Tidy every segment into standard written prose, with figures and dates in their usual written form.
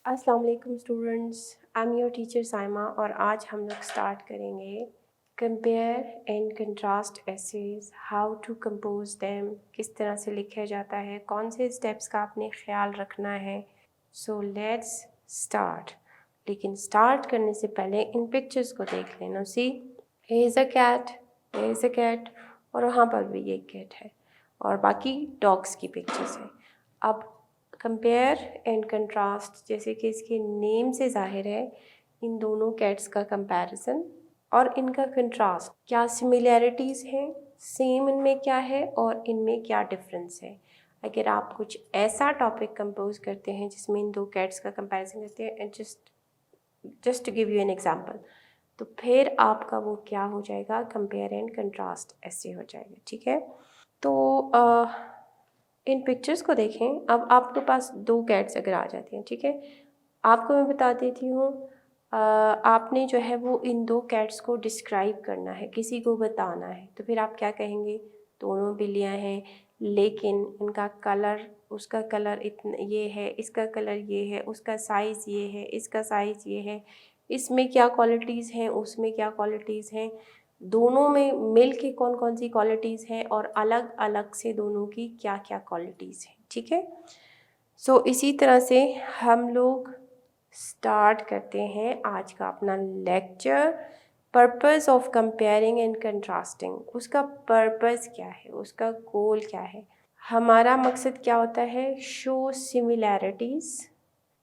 अस्सलाम वालेकुम students, I am your teacher Saima और आज हम लोग स्टार्ट करेंगे compare and contrast essays, how to compose them, किस तरह से लिखा जाता है, कौन से स्टेप्स का आपने ख्याल रखना है। So let's start. लेकिन स्टार्ट करने से पहले इन पिक्चर्स को देख लेना। सी, here is a cat, here is a cat और वहाँ पर भी एक कैट है और बाकी डॉग्स की पिक्चर्स हैं। अब कंपेयर एंड कंट्रास्ट, जैसे कि इसके नेम से जाहिर है, इन दोनों कैट्स का कंपैरिजन और इनका कंट्रास्ट, क्या सिमिलैरिटीज़ हैं, सेम इनमें क्या है और इनमें क्या डिफरेंस है। अगर आप कुछ ऐसा टॉपिक कंपोज करते हैं जिसमें इन दो कैट्स का कंपैरिजन करते हैं, and just to give you an example, तो फिर आपका वो क्या हो जाएगा, कंपेयर एंड कंट्रास्ट ऐसे हो जाएगा। ठीक है, तो इन पिक्चर्स को देखें। अब आपके पास दो कैट्स अगर आ जाती हैं, ठीक है, आपको मैं बता देती हूँ, आपने जो है वो इन दो कैट्स को डिस्क्राइब करना है, किसी को बताना है, तो फिर आप क्या कहेंगे, दोनों बिल्लियाँ हैं लेकिन इनका कलर, उसका कलर इतना ये है, इसका कलर ये है, उसका साइज़ ये है, इसका साइज़ ये है, इसमें क्या क्वालिटीज़ हैं, उसमें क्या क्वालिटीज़ हैं, दोनों में मिल के कौन कौन सी क्वालिटीज़ हैं और अलग अलग से दोनों की क्या क्या क्वालिटीज़ हैं। ठीक है, सो इसी तरह से हम लोग स्टार्ट करते हैं आज का अपना lecture. Purpose of comparing and contrasting, उसका पर्पस क्या है, उसका गोल क्या है, हमारा मकसद क्या होता है, शो सिमिलैरिटीज़।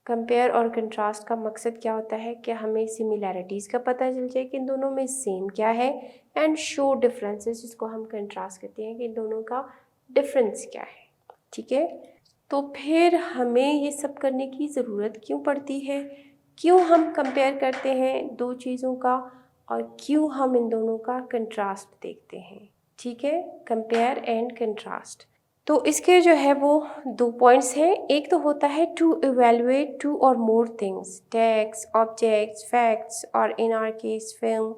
कंपेयर और कंट्रास्ट का मकसद क्या होता है कि हमें सिमिलैरिटीज़ का पता चल जाए कि इन दोनों में सेम क्या है, एंड शो डिफरेंसेस, जिसको हम कंट्रास्ट करते हैं कि इन दोनों का डिफरेंस क्या है। ठीक है, तो फिर हमें ये सब करने की ज़रूरत क्यों पड़ती है, क्यों हम कंपेयर करते हैं दो चीज़ों का और क्यों हम इन दोनों का कंट्रास्ट देखते हैं। ठीक है, कंपेयर एंड कंट्रास्ट, तो इसके जो है वो दो पॉइंट्स हैं। एक तो होता है टू इवेलुएट टू और more things, text, objects, facts और in our case film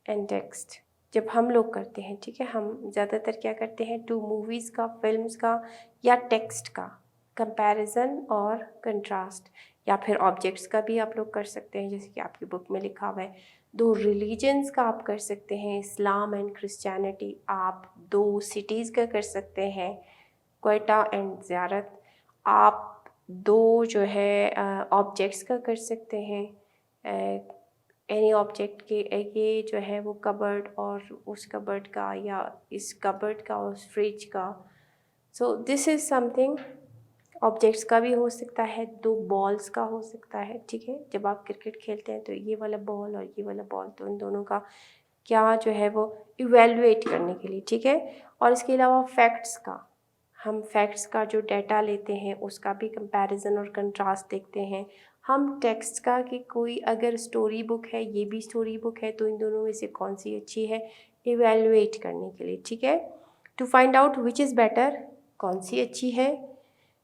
and text. जब हम लोग करते हैं, ठीक है, हम ज़्यादातर क्या करते हैं, टू मूवीज़ का, फिल्म्स का या टेक्स्ट का कंपैरिजन और कंट्रास्ट, या फिर ऑब्जेक्ट्स का भी आप लोग कर सकते हैं, जैसे कि आपकी बुक में लिखा हुआ है। दो रिलीजन्स का आप कर सकते हैं, इस्लाम एंड क्रिश्चियनिटी। आप दो सिटीज़ का कर सकते हैं, क्वेटा एंड ज़ियारत। आप दो जो है ऑब्जेक्ट्स का कर सकते हैं, एनी ऑब्जेक्ट के, ये जो है वो कबर्ड और उस कबर्ड का, या इस कबर्ड का और उस फ्रिज का। सो दिस इज़ समथिंग। ऑब्जेक्ट्स का भी हो सकता है, दो बॉल्स का हो सकता है। ठीक है, जब आप क्रिकेट खेलते हैं तो ये वाला बॉल और ये वाला बॉल, तो इन दोनों का क्या जो है वो इवेलुएट करने के लिए। ठीक है, और इसके अलावा फैक्ट्स का, हम फैक्ट्स का जो डाटा लेते हैं उसका भी कंपैरिजन और कंट्रास्ट देखते हैं। हम टेक्स्ट का कि कोई अगर स्टोरी बुक है, ये भी स्टोरी बुक है, तो इन दोनों में से कौन सी अच्छी है, इवेलुएट करने के लिए। ठीक है, to find out which is better, कौन सी अच्छी है।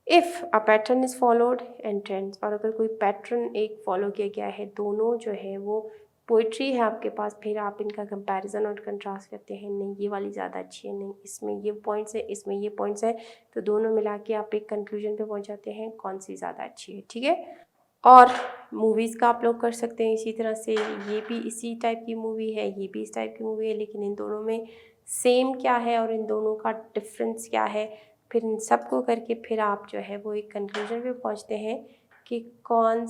If a pattern is followed and trends, और अगर कोई पैटर्न एक फॉलो किया गया है, दोनों जो है वो पोइट्री है आपके पास, फिर आप इनका कंपैरिजन और कंट्रास्ट करते हैं, नहीं ये वाली ज़्यादा अच्छी है, नहीं इसमें ये पॉइंट्स है, इसमें ये पॉइंट्स है, तो दोनों मिला के आप एक कंक्लूजन पे पहुंच जाते हैं कौन सी ज़्यादा अच्छी है। ठीक है, और मूवीज़ का आप लोग कर सकते हैं इसी तरह से, ये भी इसी टाइप की मूवी है, ये भी इस टाइप की मूवी है, लेकिन इन दोनों में सेम क्या है और इन दोनों का डिफरेंस क्या है। फिर इन सबको करके फिर आप जो है वो एक कंक्लूजन पे पहुंचते हैं कि कौन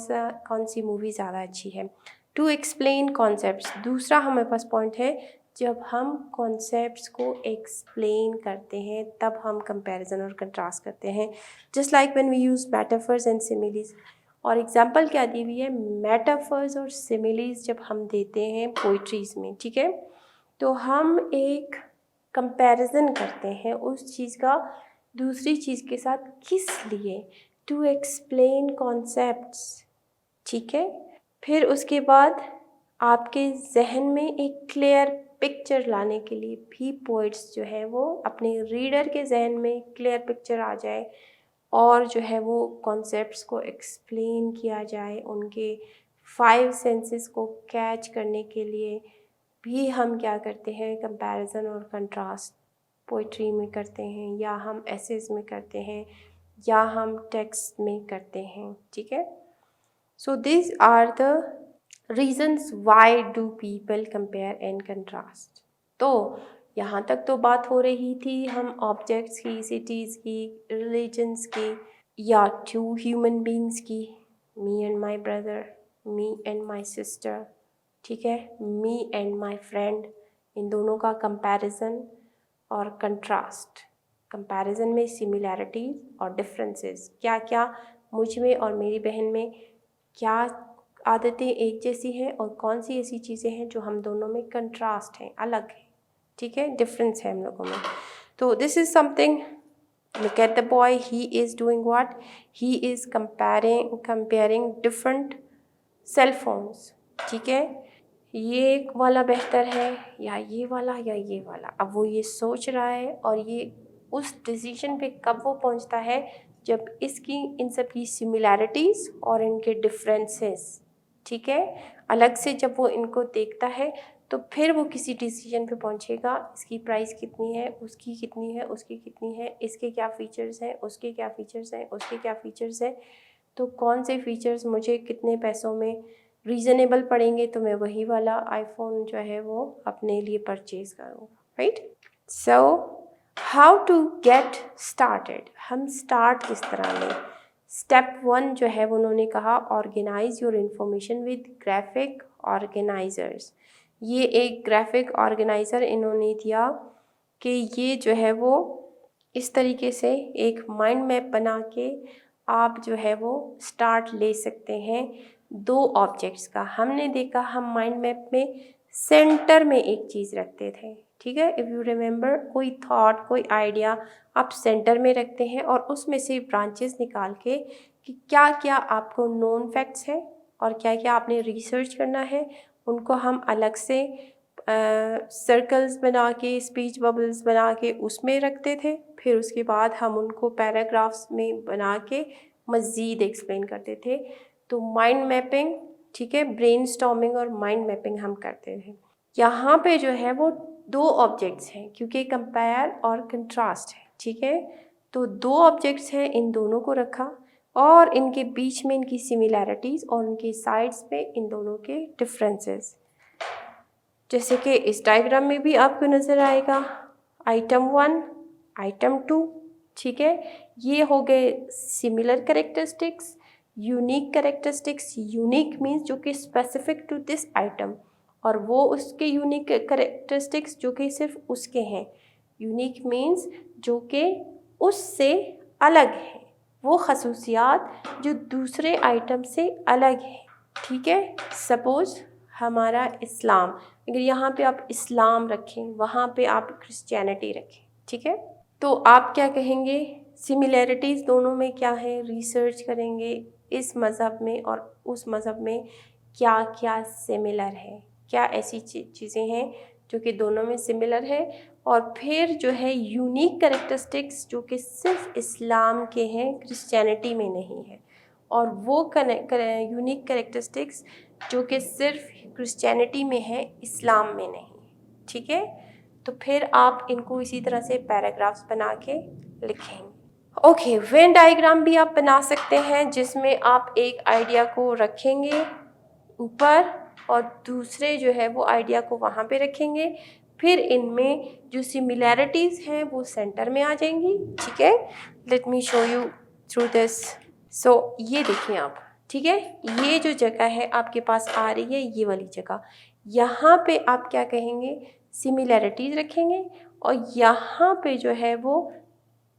सी मूवी ज़्यादा अच्छी है। टू एक्सप्लेन कॉन्सेप्ट्स, दूसरा हमारे पास पॉइंट है, जब हम कॉन्सेप्ट्स को एक्सप्लेन करते हैं तब हम कंपैरिजन और कंट्रास्ट करते हैं। Just like when we use metaphors and similes, और एग्जाम्पल क्या दी हुई है, मेटाफर्स और सिमिलीज जब हम देते हैं पोइट्रीज़ में, ठीक है, तो हम एक कंपैरिजन करते हैं उस चीज़ का दूसरी चीज़ के साथ, किस लिए, टू एक्सप्लेन कॉन्सेप्ट्स। ठीक है, फिर उसके बाद आपके जहन में एक क्लियर पिक्चर लाने के लिए भी पोइट्स जो है वो अपने रीडर के जहन में क्लियर पिक्चर आ जाए और जो है वो कॉन्सेप्ट्स को एक्सप्लेन किया जाए, उनके 5 सेंसेस को कैच करने के लिए भी हम क्या करते हैं, कंपैरिजन और कंट्रास्ट पोइट्री में करते हैं, या हम एसेज में करते हैं, या हम टेक्स्ट में करते हैं। ठीक है, So these are the reasons why do people compare and contrast. तो यहाँ तक तो बात हो रही थी हम ऑब्जेक्ट्स की, सिटीज़ की, रिलीजन्स की या टू ह्यूमन बींग्स की, me and my brother, me and my sister, ठीक है, मी एंड माई फ्रेंड, इन दोनों का कंपैरिजन और कंट्रास्ट। कंपैरिजन में सिमिलैरिटीज़ और डिफरेंसेस, क्या क्या मुझ में और मेरी बहन में क्या आदतें एक जैसी हैं और कौन सी ऐसी चीज़ें हैं जो हम दोनों में कंट्रास्ट हैं, अलग है, ठीक है, डिफरेंस है हम लोगों में। तो this is something, look at the boy, he is doing what, he is comparing different cell phones, ठीक है, ये वाला बेहतर है या ये वाला या ये वाला। अब वो ये सोच रहा है और ये उस डिसीजन पे कब वो पहुंचता है जब इसकी इन सब की सिमिलैरिटीज़ और इनके डिफरेंसेस, ठीक है, अलग से जब वो इनको देखता है तो फिर वो किसी डिसीजन पे पहुंचेगा, इसकी प्राइस कितनी है, उसकी कितनी है, उसकी कितनी है, इसके क्या फ़ीचर्स हैं, उसके क्या फ़ीचर्स हैं, उसके क्या फ़ीचर्स हैं, तो कौन से फ़ीचर्स मुझे कितने पैसों में रीज़नेबल पड़ेंगे तो मैं वही वाला आईफोन जो है वो अपने लिए परचेज़ करूँगा, right. So how to get started, हम स्टार्ट किस तरह लें। स्टेप 1 जो है वो उन्होंने कहा, organize your information with graphic organizers. ये एक ग्राफिक ऑर्गेनाइज़र इन्होंने दिया कि ये जो है वो इस तरीके से एक माइंड मैप बना के आप जो है वो स्टार्ट ले सकते हैं 2 ऑब्जेक्ट्स का। हमने देखा हम माइंड मैप में सेंटर में एक चीज़ रखते थे, ठीक है, इफ़ यू रिमेंबर, कोई थॉट, कोई आइडिया आप सेंटर में रखते हैं और उसमें से ब्रांचेस निकाल के कि क्या क्या आपको नोन फैक्ट्स हैं और क्या क्या आपने रिसर्च करना है, उनको हम अलग से सर्कल्स बना के, स्पीच बबल्स बना के उसमें रखते थे। फिर उसके बाद हम उनको पैराग्राफ्स में बना के मज़ीद एक्सप्लेन करते थे। तो माइंड मैपिंग, ठीक है, ब्रेनस्टॉर्मिंग और माइंड मैपिंग हम करते थे। यहाँ पे जो है वो 2 ऑब्जेक्ट्स हैं क्योंकि कंपेयर और कंट्रास्ट है, ठीक है, तो 2 ऑब्जेक्ट्स हैं, इन दोनों को रखा और इनके बीच में इनकी सिमिलैरिटीज़ और उनके साइड्स पे इन दोनों के डिफरेंसेस, जैसे कि इस डायग्राम में भी आपको नज़र आएगा, आइटम 1, आइटम 2, ठीक है, ये हो गए similar characteristics. Unique characteristics, unique means जो कि स्पेसिफिक टू दिस आइटम, और वो उसके यूनिक कैरेक्टरिस्टिक्स जो कि सिर्फ उसके हैं। यूनिक मीन्स जो कि उससे अलग है, वो खसूसियात जो दूसरे आइटम से अलग है, ठीक है। सपोज़ हमारा इस्लाम, अगर यहाँ पे आप इस्लाम रखें, वहाँ पे आप क्रिश्चियनिटी रखें, ठीक है, तो आप क्या कहेंगे, सिमिलैरिटीज़ दोनों में क्या है, रिसर्च करेंगे इस मज़हब में और उस मज़हब में क्या क्या सिमिलर है, क्या ऐसी चीज़ें हैं जो कि दोनों में सिमिलर है, और फिर जो है यूनिक कैरेक्टरिस्टिक्स जो कि सिर्फ इस्लाम के हैं, क्रिश्चियनिटी में नहीं है, और वो यूनिक कैरेक्टरिस्टिक्स जो कि सिर्फ क्रिश्चियनिटी में है, इस्लाम में नहीं, ठीक है। तो फिर आप इनको इसी तरह से पैराग्राफ्स बना के लिखेंगे। ओके, वेन डायग्राम भी आप बना सकते हैं जिसमें आप एक आइडिया को रखेंगे ऊपर और दूसरे जो है वो आइडिया को वहाँ पे रखेंगे, फिर इनमें जो सिमिलैरिटीज़ हैं वो सेंटर में आ जाएंगी, ठीक है। Let me show you through this. So ये देखिए आप, ठीक है, ये जो जगह है आपके पास आ रही है, ये वाली जगह, यहाँ पे आप क्या कहेंगे, सिमिलैरिटीज़ रखेंगे, और यहाँ पे जो है वो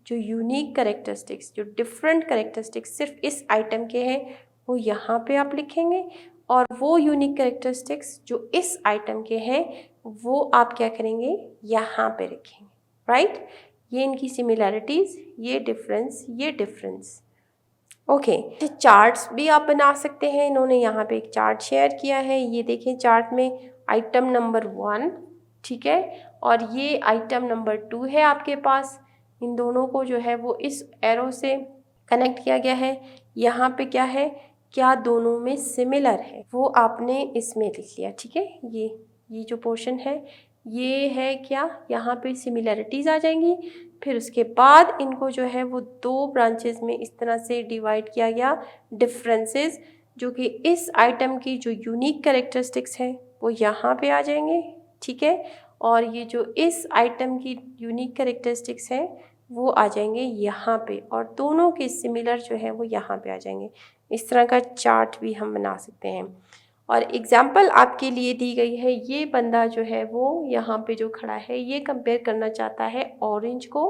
जो यूनिक कैरेक्टरिस्टिक्स, जो डिफरेंट कैरेक्टरिस्टिक्स सिर्फ इस आइटम के हैं, वो यहाँ पे आप लिखेंगे, और वो यूनिक कैरेक्टरिस्टिक्स जो इस आइटम के हैं वो आप क्या करेंगे, यहाँ पे लिखेंगे, राइट। ये इनकी सिमिलैरिटीज़, ये डिफरेंस। ओके, चार्ट्स भी आप बना सकते हैं। इन्होंने यहाँ पे एक चार्ट शेयर किया है, ये देखें, चार्ट में आइटम नंबर 1, ठीक है, और ये आइटम नंबर 2 है आपके पास। इन दोनों को जो है वो इस एरो से कनेक्ट किया गया है। यहाँ पे क्या है, क्या दोनों में सिमिलर है, वो आपने इसमें लिख लिया, ठीक है। ये जो पोर्शन है ये है क्या, यहाँ पे सिमिलैरिटीज़ आ जाएंगी। फिर उसके बाद इनको जो है वो 2 ब्रांचेस में इस तरह से डिवाइड किया गया, डिफरेंसेस, जो कि इस आइटम की जो यूनिक कैरेक्टरिस्टिक्स हैं वो यहाँ पे आ जाएंगे, ठीक है, और ये जो इस आइटम की यूनिक कैरेक्टरिस्टिक्स हैं वो आ जाएंगे यहाँ पे, और दोनों के सिमिलर जो है वो यहाँ पे आ जाएंगे। इस तरह का चार्ट भी हम बना सकते हैं। और एग्जाम्पल आपके लिए दी गई है, ये बंदा जो है वो यहाँ पे जो खड़ा है ये कंपेयर करना चाहता है ऑरेंज को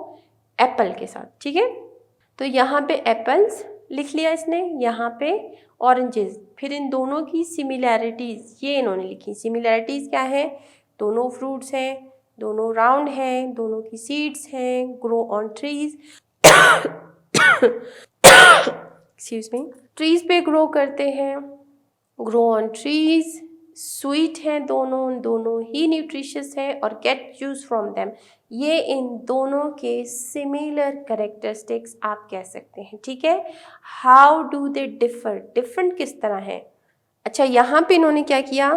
एप्पल के साथ, ठीक है। तो यहाँ पे एप्पल्स लिख लिया इसने, यहाँ पे ऑरेंजेस, फिर इन दोनों की सिमिलैरिटीज़ ये इन्होंने लिखी। सिमिलैरिटीज़ क्या है? दोनों फ्रूट्स हैं, दोनों राउंड हैं, दोनों की सीड्स हैं, grow on trees excuse me, trees पे ग्रो करते हैं, ग्रो ऑन ट्रीज, स्वीट हैं दोनों, दोनों ही न्यूट्रिशियस हैं, और गेट जूस फ्रॉम देम, ये इन दोनों के सिमिलर कैरेक्टरिस्टिक्स आप कह सकते हैं, ठीक है। How do they differ, different किस तरह है? अच्छा, यहाँ पे इन्होंने क्या किया,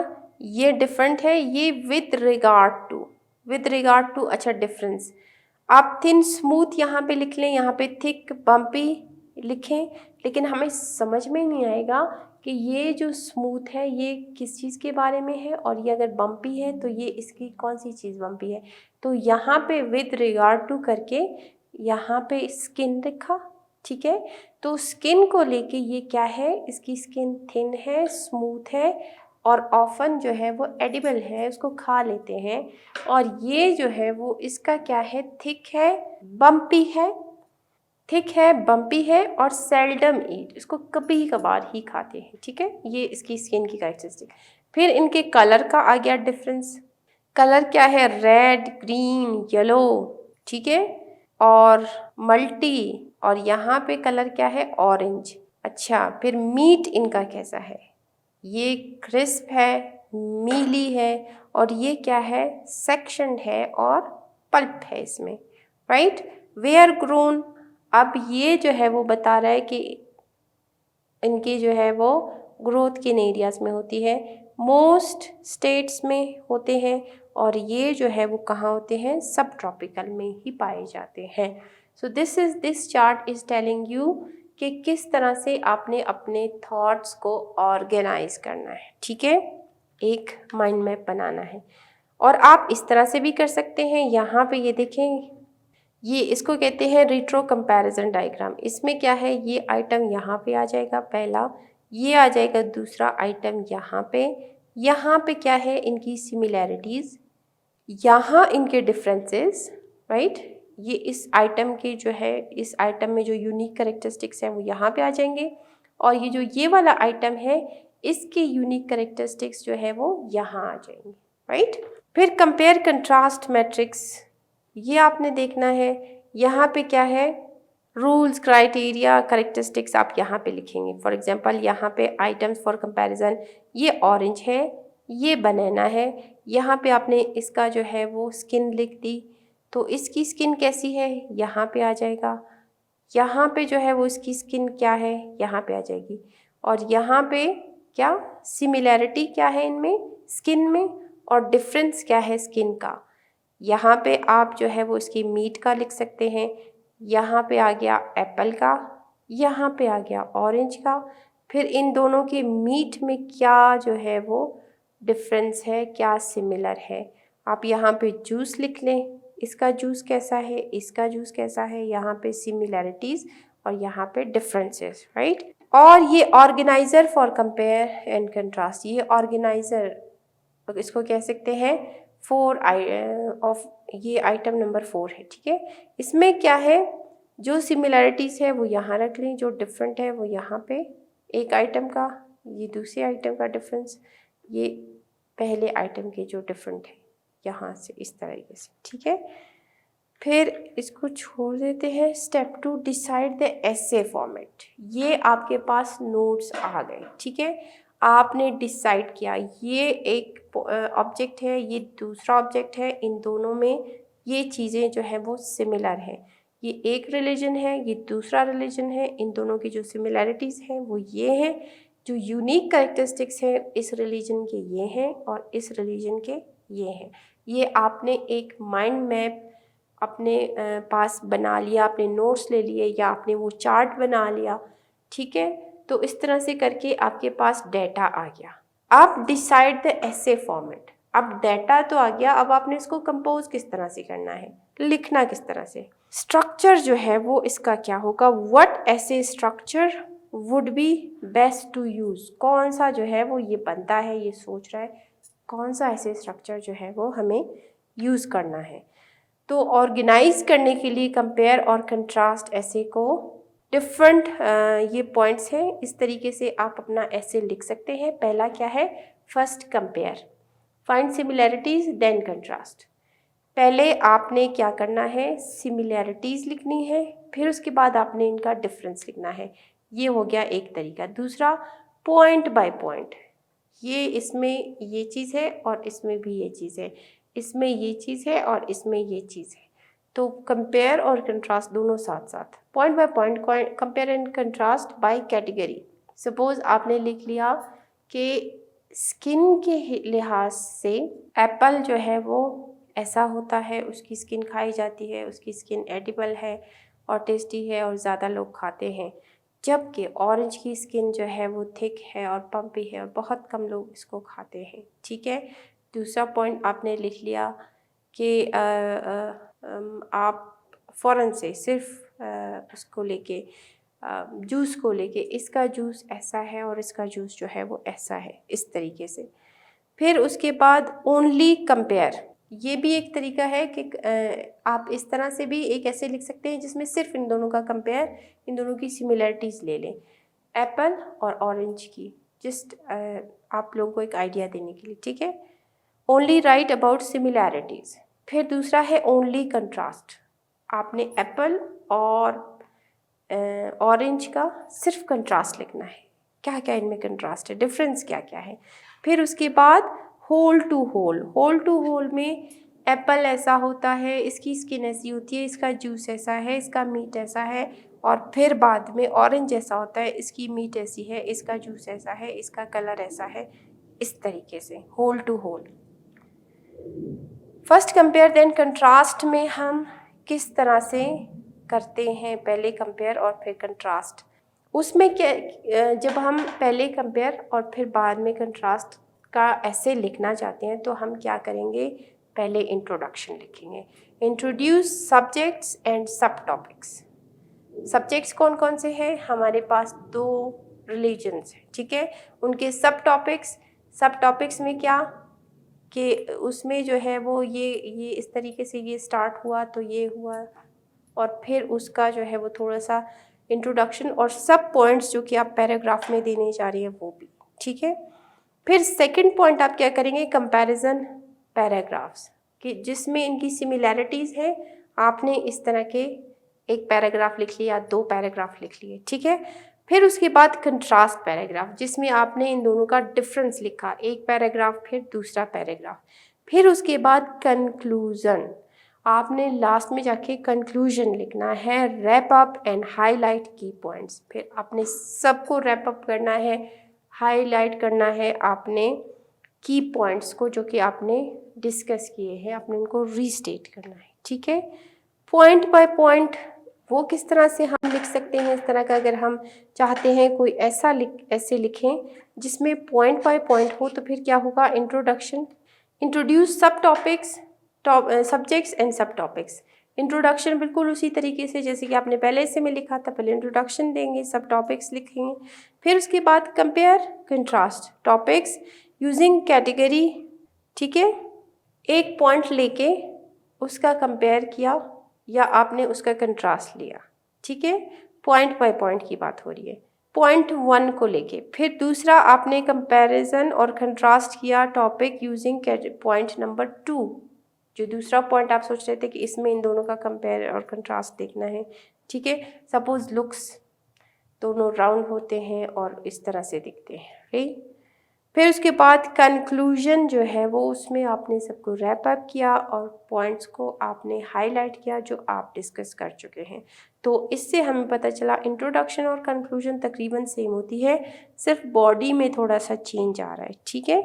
ये डिफरेंट है, ये विद रिगार्ड टू, अच्छा डिफरेंस, आप थिन स्मूथ यहाँ पे लिख लें, यहाँ पे थिक बम्पी लिखें, लेकिन हमें समझ में नहीं आएगा कि ये जो स्मूथ है ये किस चीज़ के बारे में है, और ये अगर बम्पी है तो ये इसकी कौन सी चीज़ बम्पी है। तो यहाँ पे विद रिगार्ड टू करके यहाँ पे स्किन लिखा, ठीक है। तो स्किन को लेके ये क्या है, इसकी स्किन थिन है, स्मूथ है, और ऑफन जो है वो एडिबल है, उसको खा लेते हैं। और ये जो है वो इसका क्या है, थिक है, बम्पी है, थिक है, बम्पी है, और सेल्डम ईट, इसको कभी कभार ही खाते हैं, ठीक है। ये इसकी स्किन की कैरेक्टरिस्टिक। फिर इनके कलर का आ गया डिफरेंस, कलर क्या है, रेड, ग्रीन, येलो, ठीक है, और मल्टी, और यहाँ पे कलर क्या है, ऑरेंज। अच्छा, फिर मीट इनका कैसा है, ये क्रिस्प है, मीली है, और ये क्या है, सेक्शनड है, और पल्प है इसमें, राइट। वेयर ग्रोन, अब ये जो है वो बता रहा है कि इनकी जो है वो ग्रोथ किन एरियाज़ में होती है, मोस्ट स्टेट्स में होते हैं, और ये जो है वो कहाँ होते हैं, सब ट्रॉपिकल में ही पाए जाते हैं। So this chart is telling you कि किस तरह से आपने अपने थॉट्स को ऑर्गेनाइज करना है, ठीक है, एक माइंड मैप बनाना है। और आप इस तरह से भी कर सकते हैं, यहाँ पे ये देखें, ये इसको कहते हैं रेट्रो कंपैरिजन डायग्राम। इसमें क्या है, ये आइटम यहाँ पे आ जाएगा पहला, ये आ जाएगा दूसरा आइटम यहाँ पे क्या है, इनकी सिमिलैरिटीज़, यहाँ इनके डिफरेंसेस, राइट। ये इस आइटम के जो है, इस आइटम में जो यूनिक कैरेक्टरिस्टिक्स हैं वो यहाँ पे आ जाएंगे, और ये जो ये वाला आइटम है इसके यूनिक कैरेक्टरिस्टिक्स जो है वो यहाँ आ जाएंगे, राइट। फिर कंपेयर कंट्रास्ट मैट्रिक्स, ये आपने देखना है, यहाँ पे क्या है, रूल्स, क्राइटेरिया, कैरेक्टरिस्टिक्स आप यहाँ पे लिखेंगे। फॉर एग्जांपल यहाँ पे आइटम्स फॉर कंपैरिजन, ये ऑरेंज है, ये बनाना है, यहाँ पे आपने इसका जो है वो स्किन लिख दी, तो इसकी स्किन कैसी है, यहाँ पे आ जाएगा, यहाँ पे जो है वो इसकी स्किन क्या है, यहाँ पे आ जाएगी, और यहाँ पे क्या सिमिलैरिटी क्या है इनमें, स्किन में, और डिफरेंस क्या है स्किन का। यहाँ पे आप जो है वो इसकी मीट का लिख सकते हैं, यहाँ पे आ गया एप्पल का, यहाँ पे आ गया ऑरेंज का। फिर इन दोनों के मीट में क्या जो है वो डिफरेंस है, क्या सिमिलर है, आप यहाँ पे जूस लिख लें, इसका जूस कैसा है, इसका जूस कैसा है, यहाँ पे सिमिलैरिटीज़ और यहाँ पे डिफरेंसेस, राइट। और ये organiser for compare and contrast, ये ऑर्गेनाइज़र इसको कह सकते हैं 4 ऑफ, ये आइटम नंबर 4 है, ठीक है। इसमें क्या है, जो सिमिलैरिटीज़ है वो यहाँ रख लें, जो डिफरेंट है वो यहाँ पे, एक आइटम का, ये दूसरे आइटम का डिफरेंस, ये पहले आइटम के जो डिफरेंट है यहाँ से, इस तरीके से, ठीक है। फिर इसको छोड़ देते हैं। Step 2, decide the essay format, ये आपके पास नोट्स आ गए, ठीक है। आपने डिसाइड किया, ये एक ऑब्जेक्ट है, ये दूसरा ऑब्जेक्ट है, इन दोनों में ये चीज़ें जो है वो सिमिलर है, ये एक रिलीजन है, ये दूसरा रिलीजन है, इन दोनों की जो सिमिलैरिटीज़ हैं वो ये हैं, जो यूनिक कैरेक्टरिस्टिक्स हैं इस रिलीजन के ये हैं और इस रिलीजन के ये हैं। ये आपने एक माइंड मैप अपने पास बना लिया, अपने नोट्स ले लिए, या आपने वो चार्ट बना लिया, ठीक है। तो इस तरह से करके आपके पास डेटा आ गया। अब डिसाइड द एसे फॉर्मेट। अब डेटा तो आ गया, अब आपने इसको कंपोज किस तरह से करना है, लिखना किस तरह से। स्ट्रक्चर जो है वो इसका क्या होगा, what essay structure would be best to use. कौन सा जो है वो ये बनता है, ये सोच रहा है कौन सा ऐसे स्ट्रक्चर जो है वो हमें यूज़ करना है। तो ऑर्गेनाइज करने के लिए कंपेयर और कंट्रास्ट ऐसे को डिफरेंट ये पॉइंट्स हैं, इस तरीके से आप अपना ऐसे लिख सकते हैं। पहला क्या है, first compare, find similarities then contrast. पहले आपने क्या करना है, सिमिलैरिटीज लिखनी है, फिर उसके बाद आपने इनका डिफरेंस लिखना है। ये हो गया एक तरीका। दूसरा, पॉइंट बाय पॉइंट, ये इसमें ये चीज़ है और इसमें भी ये चीज़ है, इसमें ये चीज़ है और इसमें ये चीज़ है। तो कंपेयर और कंट्रास्ट दोनों साथ साथ। Point by point, compare and contrast by category. Suppose आपने लिख लिया कि स्किन के लिहाज से एप्पल जो है वो ऐसा होता है, उसकी स्किन खाई जाती है, उसकी स्किन एडिबल है और टेस्टी है और ज़्यादा लोग खाते हैं, जबकि ऑरेंज की स्किन जो है वो थिक है और पम्पी है और बहुत कम लोग इसको खाते हैं। ठीक है। दूसरा पॉइंट आपने लिख लिया कि आप फ़ौरन से सिर्फ उसको लेके जूस को लेके, इसका जूस ऐसा है और इसका जूस जो है वो ऐसा है, इस तरीके से। फिर उसके बाद ओनली कंपेयर, ये भी एक तरीका है कि आप इस तरह से भी एक ऐसे लिख सकते हैं जिसमें सिर्फ इन दोनों का कंपेयर, इन दोनों की सिमिलैरिटीज़ ले लें, एप्पल और ऑरेंज की, जस्ट आप लोगों को एक आइडिया देने के लिए। ठीक है। Only right about similarities. फिर दूसरा है ओनली कंट्रास्ट, आपने एप्पल और ऑरेंज का सिर्फ कंट्रास्ट लिखना है, क्या क्या इनमें कंट्रास्ट है, डिफरेंस क्या क्या है। फिर उसके बाद whole to whole, whole to whole में एप्पल ऐसा होता है, इसकी स्किन ऐसी होती है, इसका जूस ऐसा है, इसका मीट ऐसा है, और फिर बाद में ऑरेंज ऐसा होता है, इसकी मीट ऐसी है, इसका जूस ऐसा है, इसका कलर ऐसा है, इस तरीके से whole to whole. First compare then contrast में हम किस तरह से करते हैं, पहले कंपेयर और फिर कंट्रास्ट। उसमें क्या, जब हम पहले कंपेयर और फिर बाद में कंट्रास्ट का ऐसे लिखना चाहते हैं तो हम क्या करेंगे, पहले इंट्रोडक्शन लिखेंगे। इंट्रोड्यूस सब्जेक्ट्स एंड सब टॉपिक्स। सब्जेक्ट्स कौन कौन से हैं, हमारे पास 2 रिलीजन्स हैं। ठीक है। उनके सब टॉपिक्स में क्या कि उसमें जो है वो ये इस तरीके से ये स्टार्ट हुआ तो ये हुआ, और फिर उसका जो है वो थोड़ा सा इंट्रोडक्शन और सब पॉइंट्स जो कि आप पैराग्राफ में देने जा रही हैं वो भी। ठीक है। फिर सेकंड पॉइंट आप क्या करेंगे, कंपैरिजन पैराग्राफ्स, कि जिसमें इनकी सिमिलैरिटीज़ हैं, आपने इस तरह के एक पैराग्राफ लिख लिया, 2 पैराग्राफ लिख लिए। ठीक है। फिर उसके बाद कंट्रास्ट पैराग्राफ, जिसमें आपने इन दोनों का डिफरेंस लिखा, एक पैराग्राफ फिर दूसरा पैराग्राफ। फिर उसके बाद कंक्लूजन, आपने लास्ट में जाके कंक्लूजन लिखना है, रैप अप एंड हाईलाइट की पॉइंट्स। फिर आपने सबको रैप अप करना है, हाईलाइट करना है आपने की पॉइंट्स को जो कि आपने डिस्कस किए हैं, आपने उनको रीस्टेट करना है। ठीक है। पॉइंट बाय पॉइंट वो किस तरह से हम लिख सकते हैं, इस तरह का अगर हम चाहते हैं कोई ऐसे लिखें जिसमें पॉइंट बाय पॉइंट हो, तो फिर क्या होगा, इंट्रोडक्शन, इंट्रोड्यूस सब टॉपिक्स, सब्जेक्ट्स एंड सब टॉपिक्स। इंट्रोडक्शन बिल्कुल उसी तरीके से जैसे कि आपने पहले से में लिखा था, पहले इंट्रोडक्शन देंगे, सब टॉपिक्स लिखेंगे। फिर उसके बाद compare contrast topics using category. ठीक है। एक पॉइंट लेके उसका कंपेयर किया या आपने उसका कंट्रास्ट लिया। ठीक है। पॉइंट बाय पॉइंट की बात हो रही है। पॉइंट 1 को लेके फिर दूसरा आपने कंपैरिजन और कंट्रास्ट किया टॉपिक यूजिंग पॉइंट नंबर 2, जो दूसरा पॉइंट आप सोच रहे थे कि इसमें इन दोनों का कंपेयर और कंट्रास्ट देखना है। ठीक है। सपोज लुक्स, दोनों राउंड होते हैं और इस तरह से दिखते हैं। राइट। फिर उसके बाद कंक्लूजन जो है वो उसमें आपने सबको रैप अप किया और पॉइंट्स को आपने हाईलाइट किया जो आप डिस्कस कर चुके हैं। तो इससे हमें पता चला इंट्रोडक्शन और कंक्लूजन तकरीबन सेम होती है, सिर्फ बॉडी में थोड़ा सा चेंज आ रहा है। ठीक है।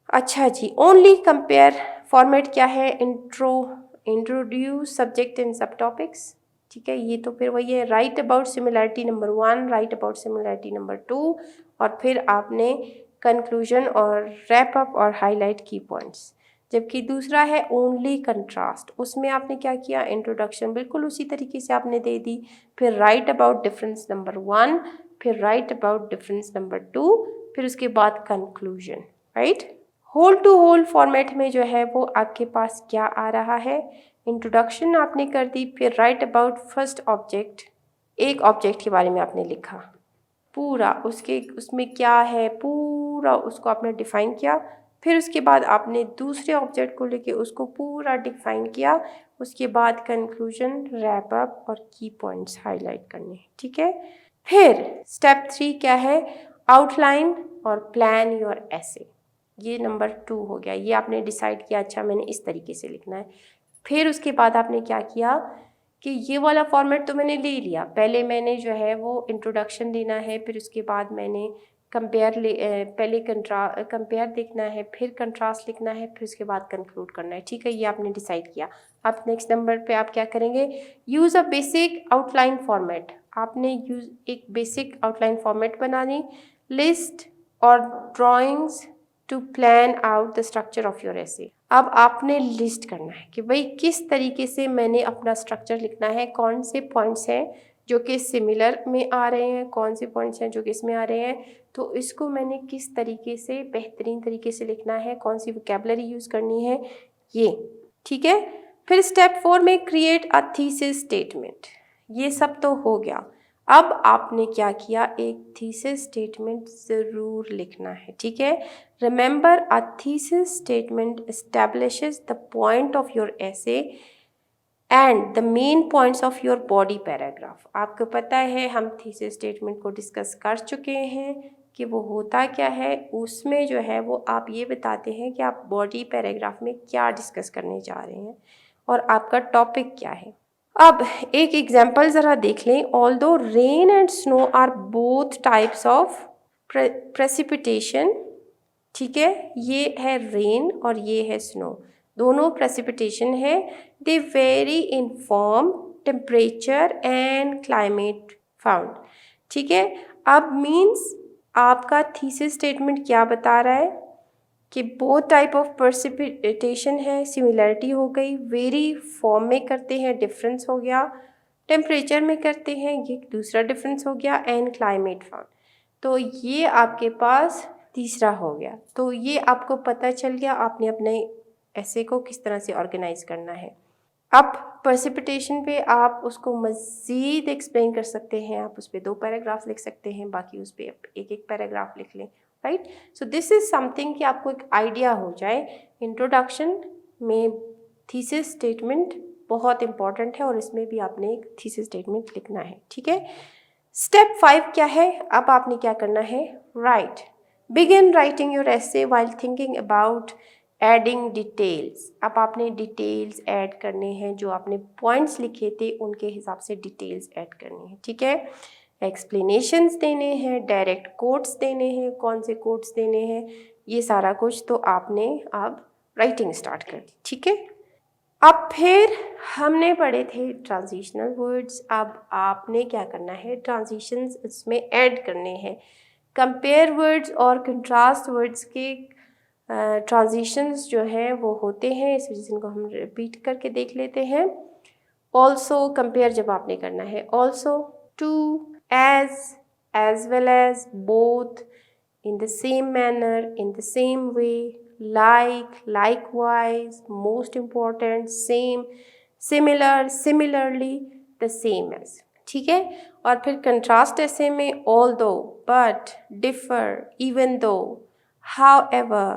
अच्छा जी, ओनली कंपेयर फॉर्मेट क्या है, इंट्रोड्यूस सब्जेक्ट एंड सब टॉपिक्स। ठीक है। ये तो फिर वही है, right about similarity number 1, right about similarity number 2, और फिर आपने कंक्लूजन और रैप अप और हाईलाइट की पॉइंट्स। जबकि दूसरा है ओनली कंट्रास्ट, उसमें आपने क्या किया, इंट्रोडक्शन बिल्कुल उसी तरीके से आपने दे दी, फिर राइट अबाउट डिफरेंस नंबर 1, फिर राइट अबाउट डिफरेंस नंबर 2, फिर उसके बाद conclusion, right. Whole to whole format में जो है वो आपके पास क्या आ रहा है, इंट्रोडक्शन आपने कर दी, फिर राइट अबाउट फर्स्ट ऑब्जेक्ट, एक ऑब्जेक्ट के बारे में आपने लिखा पूरा, उसमें क्या है पूरा उसको आपने डिफाइन किया, फिर उसके बाद आपने दूसरे ऑब्जेक्ट को लेके उसको पूरा डिफाइन किया, उसके बाद कंक्लूजन, रैप अप और की पॉइंट्स हाईलाइट करने, ठीक है। फिर स्टेप 3 क्या है, आउटलाइन और प्लान योर एसे, ये नंबर 2 हो गया। ये आपने डिसाइड किया, अच्छा मैंने इस तरीके से लिखना है। फिर उसके बाद आपने क्या किया कि ये वाला फॉर्मेट तो मैंने ले लिया, पहले मैंने जो है वो इंट्रोडक्शन देना है, फिर उसके बाद मैंने पहले कंपेयर देखना है, फिर कंट्रास्ट लिखना है, फिर उसके बाद कंक्लूड करना है, ठीक है। ये आपने डिसाइड किया। अब नेक्स्ट नंबर पे आप क्या करेंगे, use a basic outline format, आपने एक बेसिक आउटलाइन फॉर्मेट बनानी, लिस्ट और drawings to plan out the structure of your essay. अब आपने लिस्ट करना है कि भाई किस तरीके से मैंने अपना स्ट्रक्चर लिखना है, कौन से पॉइंट्स हैं जो कि सिमिलर में आ रहे हैं, कौन से पॉइंट्स हैं जो कि इसमें आ रहे हैं, तो इसको मैंने किस तरीके से बेहतरीन तरीके से लिखना है, कौन सी वोकैबुलरी यूज़ करनी है, ये, ठीक है। फिर स्टेप 4 में क्रिएट अ थीसिस स्टेटमेंट, ये सब तो हो गया। अब आपने क्या किया, एक थीसिस स्टेटमेंट ज़रूर लिखना है, ठीक है। Remember a thesis statement establishes the point of your essay and the main points of your body paragraph. आपको पता है हम थीसिस स्टेटमेंट को डिस्कस कर चुके हैं कि वो होता क्या है, उसमें जो है वो आप ये बताते हैं कि आप बॉडी पैराग्राफ में क्या डिस्कस करने जा रहे हैं और आपका टॉपिक क्या है। अब एक एग्जाम्पल ज़रा देख लें, although rain and snow are both types of precipitation, ठीक है, ये है रेन और ये है स्नो, दोनों प्रेसिपिटेशन है, they vary in form, temperature and climate found, ठीक है। अब मीन्स आपका थीसिस स्टेटमेंट क्या बता रहा है कि बोथ टाइप ऑफ प्रेसिपिटेशन है, सिमिलैरिटी हो गई, वेरी फॉर्म में करते हैं, डिफरेंस हो गया, टेम्परेचर में करते हैं, ये दूसरा डिफरेंस हो गया, एंड क्लाइमेट फाउंड, तो ये आपके पास तीसरा हो गया। तो ये आपको पता चल गया आपने अपने ऐसे को किस तरह से ऑर्गेनाइज करना है। अब प्रेसिपिटेशन पे आप उसको मज़ीद एक्सप्लेन कर सकते हैं, आप उस पर 2 पैराग्राफ लिख सकते हैं, बाकी उस पर एक पैराग्राफ लिख लें, right. So this is something कि आपको एक आइडिया हो जाए। इंट्रोडक्शन में थीसिस स्टेटमेंट बहुत इंपॉर्टेंट है और इसमें भी आपने एक थीसिस स्टेटमेंट लिखना है, ठीक है। स्टेप 5 क्या है, अब आपने क्या करना है, right, begin writing your essay while thinking about adding details. अब आपने डिटेल्स ऐड करने हैं, जो आपने पॉइंट्स लिखे थे उनके हिसाब से डिटेल्स ऐड करनी है, ठीक है। एक्सप्लेनेशंस देने हैं, डायरेक्ट कोट्स देने हैं, कौन से कोट्स देने हैं, ये सारा कुछ तो आपने अब राइटिंग स्टार्ट कर दी, ठीक है। अब फिर हमने पढ़े थे ट्रांजिशनल वर्ड्स, अब आपने क्या करना है, ट्रांजिशंस इसमें ऐड करने हैं। कंपेयर वर्ड्स और कंट्रास्ट वर्ड्स के ट्रांजिशंस जो हैं वो होते हैं, इस रीज़न को हम रिपीट करके देख लेते हैं। ऑल्सो कंपेयर जब आपने करना है, also, too, as well as, both, in the same manner, in the same way, like, likewise, most important, same, similar, similarly, the same as, ठीक है। और फिर कंट्रास्ट ऐसे में although, but, differ, even though, however,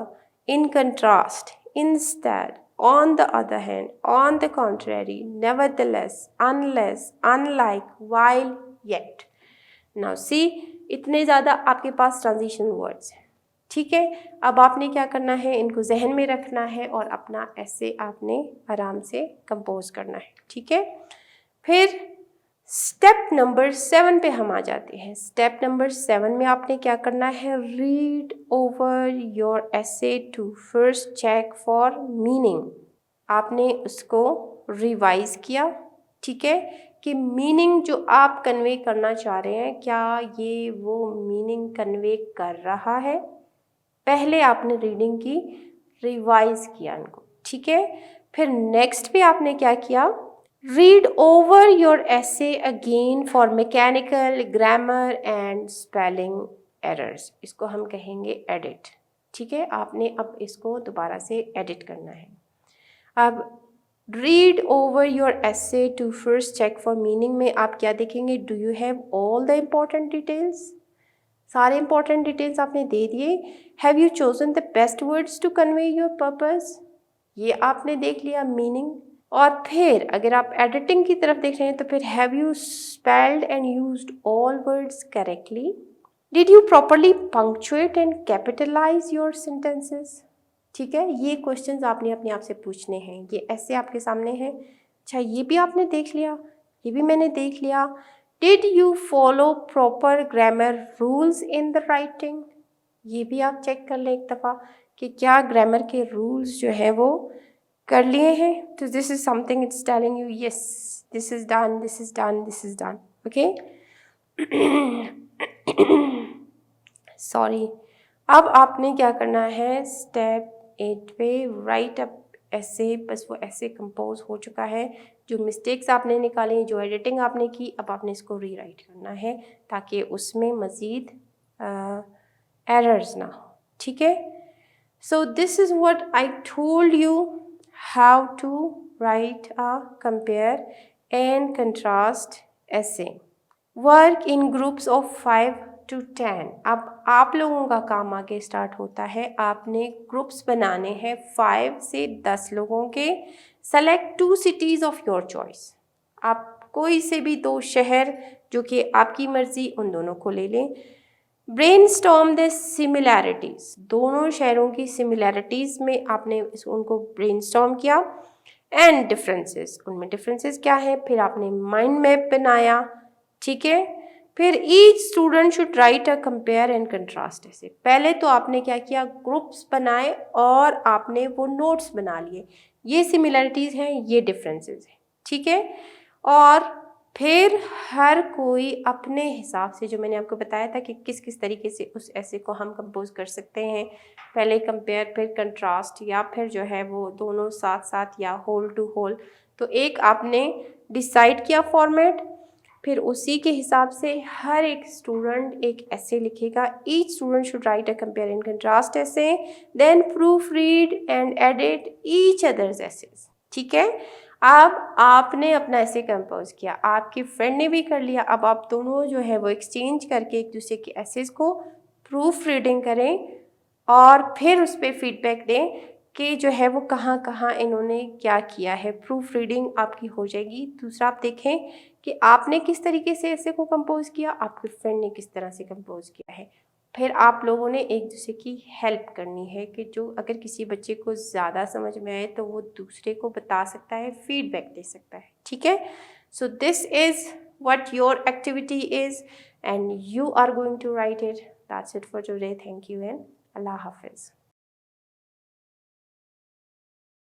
in contrast, instead, on the other hand, on the contrary, nevertheless, unless, unlike, while, yet. Now see, इतने ज़्यादा आपके पास transition words हैं, ठीक है। अब आपने क्या करना है, इनको जहन में रखना है और अपना ऐसे आपने आराम से कंपोज करना है, ठीक है। फिर स्टेप नंबर 7 पे हम आ जाते हैं। स्टेप नंबर 7 में आपने क्या करना है, read over your essay to first check for meaning. आपने उसको रिवाइज किया, ठीक है, कि मीनिंग जो आप कन्वे करना चाह रहे हैं क्या ये वो मीनिंग कन्वे कर रहा है। पहले आपने रीडिंग की, रिवाइज किया इनको, ठीक है। फिर नेक्स्ट पे आपने क्या किया, read over your essay again for mechanical grammar and spelling errors. इसको हम कहेंगे एडिट, ठीक है। आपने अब इसको दोबारा से एडिट करना है। अब read over your essay to first check for meaning में आप क्या देखेंगे, do you have all the important details. सारे इंपॉर्टेंट डिटेल्स आपने दे दिए। Have you chosen the best words to convey your purpose, ये आपने देख लिया मीनिंग। और फिर अगर आप एडिटिंग की तरफ देख रहे हैं तो फिर have you spelled and used all words correctly, did you properly punctuate and capitalize your sentences, ठीक है। ये क्वेश्चंस आपने अपने आप से पूछने हैं। ये ऐसे आपके सामने हैं। अच्छा, ये भी आपने देख लिया, ये भी मैंने देख लिया। Did you follow proper grammar rules in the writing, ये भी आप चेक कर लें एक दफ़ा कि क्या ग्रामर के रूल्स जो है वो कर लिए हैं। तो this is something it's telling you yes this is done, this is done, this is done, okay. Sorry. अब आपने क्या करना है, स्टेप 8 पे राइट अप ऐसे, बस वो ऐसे कंपोज हो चुका है। जो मिस्टेक्स आपने निकाली, जो एडिटिंग आपने की, अब आपने इसको रीराइट करना है ताकि उसमें मज़ीद एरर्स ना हो, ठीक है। So this is what I told you how to write a compare and contrast essay. Work in groups of 5 to 10। अब आप लोगों का काम आगे स्टार्ट होता है। आपने ग्रुप्स बनाने हैं 5 से 10 लोगों के। Select 2 cities of your choice. आप कोई से भी 2 शहर जो कि आपकी मर्जी, उन दोनों को ले लें। ब्रेनस्टॉर्म द सिमिलैरिटीज़, दोनों शहरों की सिमिलैरिटीज़ में आपने उनको ब्रेनस्टॉर्म किया। एंड डिफरेंसेस, उनमें डिफरेंसेस क्या है। फिर आपने माइंड मैप बनाया, ठीक है। फिर each student should write a compare and contrast ऐसे। पहले तो आपने क्या किया, ग्रुप्स बनाए और आपने वो नोट्स बना लिए, ये सिमिलरिटीज़ हैं, ये डिफरेंसेस हैं, ठीक है। और फिर हर कोई अपने हिसाब से, जो मैंने आपको बताया था कि किस किस तरीके से उस ऐसे को हम कंपोज कर सकते हैं, पहले कंपेयर फिर कंट्रास्ट, या फिर जो है वो दोनों साथ साथ या होल टू होल। तो एक आपने डिसाइड किया फॉर्मेट, फिर उसी के हिसाब से हर एक स्टूडेंट एक ऐसे लिखेगा। Each student should write a compare and contrast essay, then proofread and edit each other's essays, ठीक है। अब आपने अपना ऐसे कंपोज किया, आपके फ्रेंड ने भी कर लिया। अब आप दोनों जो है वो एक्सचेंज करके एक दूसरे के ऐसेस को प्रूफ रीडिंग करें और फिर उस पर फीडबैक दें कि जो है वो कहाँ कहाँ इन्होंने क्या किया है। प्रूफ रीडिंग आपकी हो जाएगी। दूसरा आप देखें कि आपने किस तरीके से ऐसे को कंपोज किया, आपके फ्रेंड ने किस तरह से कंपोज किया है। फिर आप लोगों ने एक दूसरे की हेल्प करनी है कि जो अगर किसी बच्चे को ज़्यादा समझ में आए तो वो दूसरे को बता सकता है, फीडबैक दे सकता है, ठीक है। So this is what your activity is and you are going to write it. That's it for today. Thank you and अल्लाह हाफिज़।